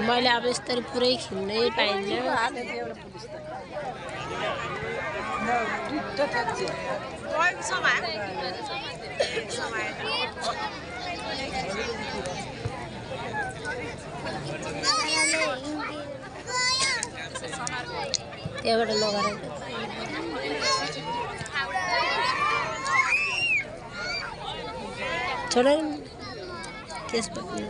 मैले अब यसरी पुरै खिल्नै पाइन्न त्यहाँबाट लगेर छोडेर त्यसपछि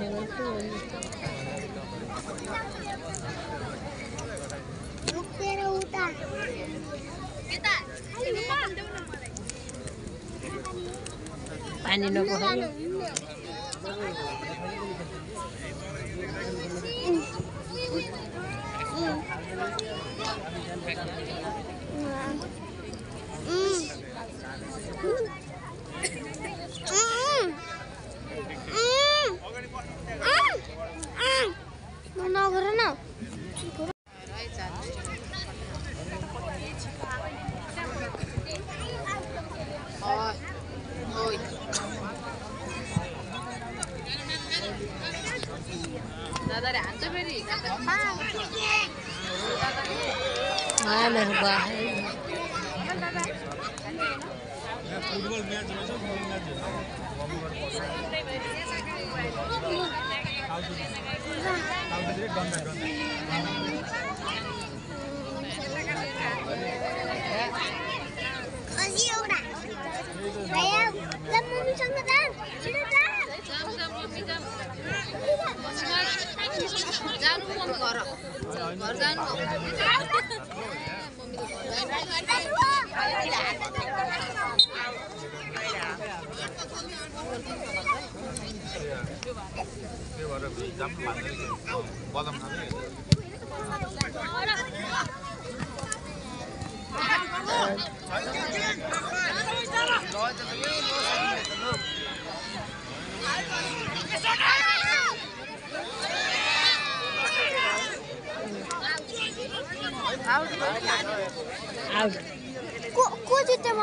पानी नपखाउनु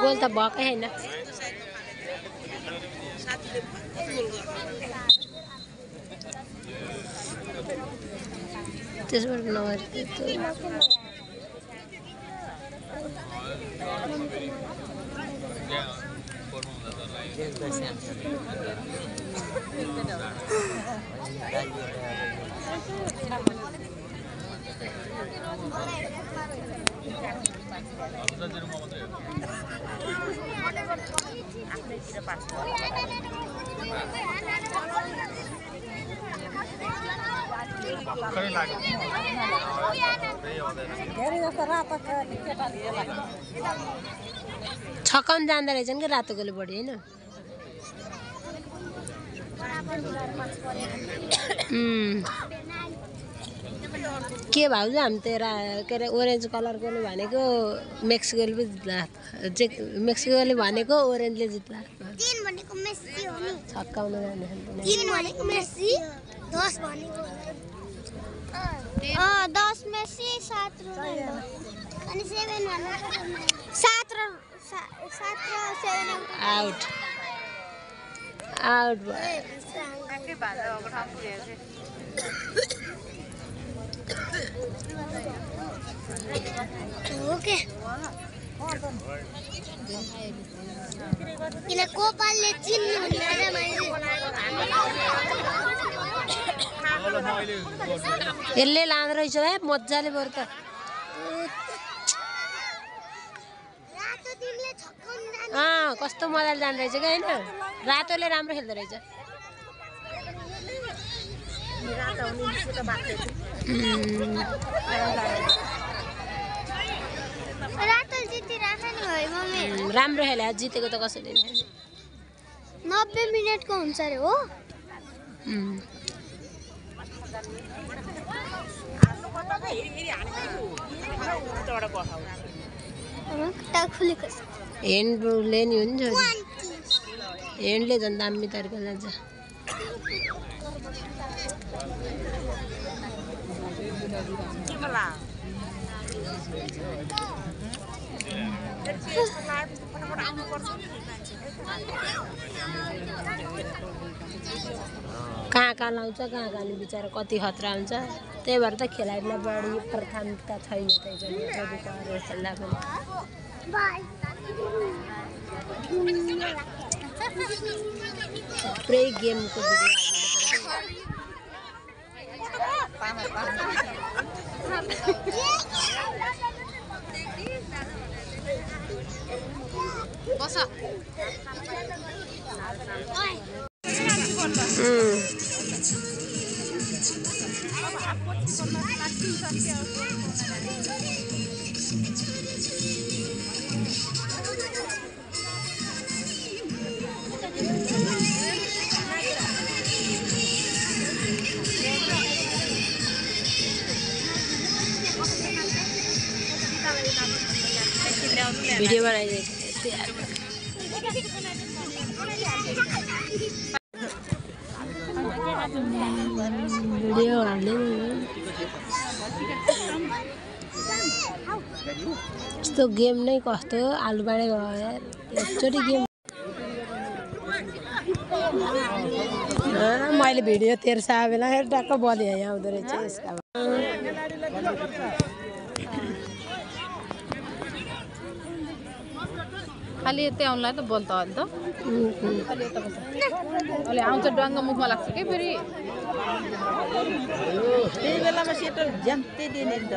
गोल त भएकै हैन त्यसबाट नगरे छकाउन जाँदो रहेछन् कि रातो गोले बढी हैन के भाउजू हामी त के अरे ओरेन्ज कलरको भनेको मेक्सिकोले पो जित्ला मेक्सिकोले भनेको ओरेन्जले जित्ला 3 भनेको मेस्सी हो नि छक्काउन जाने 3 भनेको मेस्सी 10 भनेको 10 मेस्सी 7 रोनाल्डो अनि 7 भनेको 7 र 7 आउट आउट भयो आफै भाजा अब ठाउँ पुगेछ ओके किन कोपालले चिन्नु हुँदैन यसले लाँदो रहेछ है मजाले बरु त कस्तो मजाले जाँदो रहेछ क्या होइन रातोले राम्रो खेल्दो रहेछ राम्रो खेले जितेको त कसैले 90 मिनेटको हुन्छ अरे हो हेन्डले नि हुन्छ हेन्डले झन् दामी तरिका जान्छ कहाँ कहाँ लाउँछ कहाँ नि बिचरा कति खतरा हुन्छ त्यही भएर त खेलाडीलाई बढी प्राथमिकता छैन त्यसैले खेल्दा पनि थुप्रै गेमको भिडियो भिडियो बनाइदिएको भिडियो हाल्ने यस्तो गेम नै कस्तो आलु बाँडै भयो यार एकचोटि गेम मैले भिडियो तेर्सा बेला टक्क बलि आउँदो रहेछ यसका खाली यतै आउनलाई त बोल त अहिले त अहिले आउँछ डङ्ग मुखमा लाग्छ कि फेरि त्यही बेलामा सेटल ज्यान्तै दिने त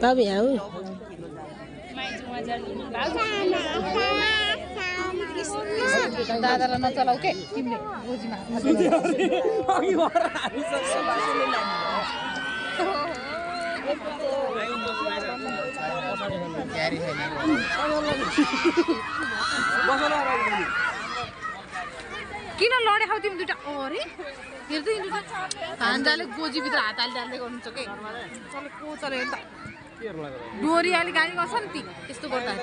Babi आऊ दादालाई नचलाऊ के तिमीले गोजीमा किन लडे खाऊ तिमी दुईटा अरे हेर्दै हान्दाले गोजीभित्र हात हाल्दै गर्नुहुन्छ के चले को चले त डोरी अलि गाडी गर्छ नि ती यस्तो गर्दा